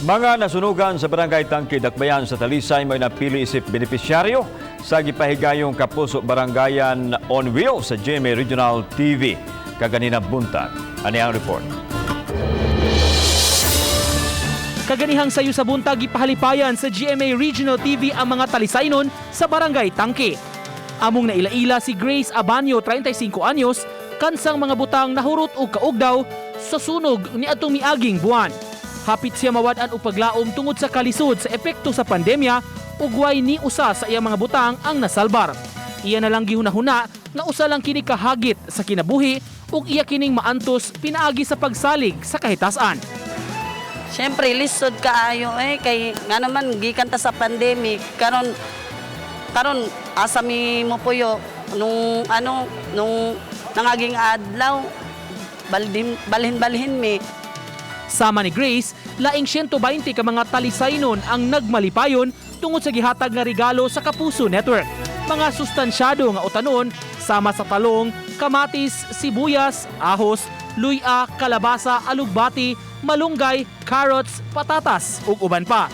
Mga nasunugan sa Barangay Tangke, Dakbayan sa Talisay may napili isip benepisyaryo sa gipahigayong Kapuso Barangayan on Wheels sa GMA Regional TV. Kaganina buntag. Ani ang report? Kaganihang sayo sa buntag ipahalipayan sa GMA Regional TV ang mga talisaynon sa Barangay Tangke. Among naila-ila si Grace Abanyo, 35 anyos, kansang mga butang nahurot o kaugdaw sa sunog ni atong miaging buwan. Hapit siya mawad-an og paglaom tungod sa kalisod sa epekto sa pandemya ug way ni usa sa iyang mga butang ang nasalbar. Iya na lang gihunahuna nga usa lang kini kahagit sa kinabuhi ug iya kining maantos pinaagi sa pagsalig sa kahitasan. Siyempre, lisod kaayo kay nga naman gikan ta sa pandemic karon asa mi mo puyo nung nangaging adlaw balhin mi. Sama ni Grace, laing 120 ka mga talisaynon ang nagmalipayon tungod sa gihatag nga regalo sa Kapuso Network. Mga sustansyado nga utanon sama sa talong, kamatis, sibuyas, ahos, luya, kalabasa, alugbati, malunggay, carrots, patatas ug uban pa.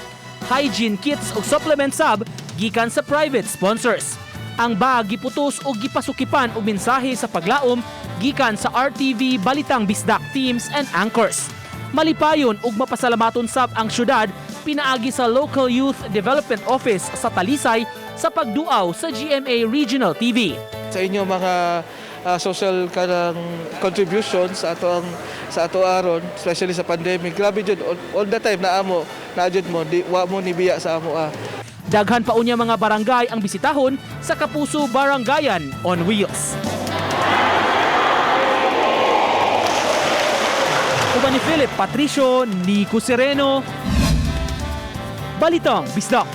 Hygiene kits ug supplement sab gikan sa private sponsors. Ang bag giputos ug gipasukipan og mensahe sa paglaom gikan sa RTV Balitang Bisdak teams and anchors. Malipayon ug mapasalamaton sab ang syudad pinaagi sa Local Youth Development Office sa Talisay sa pagduaw sa GMA Regional TV. Sa inyo mga social kanang contributions sa ato aron, especially sa pandemic, grabe jud all the time na jud mo di wa mo nibiya sa amo. Daghan pa unya mga barangay ang bisitahon sa Kapuso Barangayan on Wheels. Uban ni Philip Patricio, Nico Sereno, Balitang Bisdak.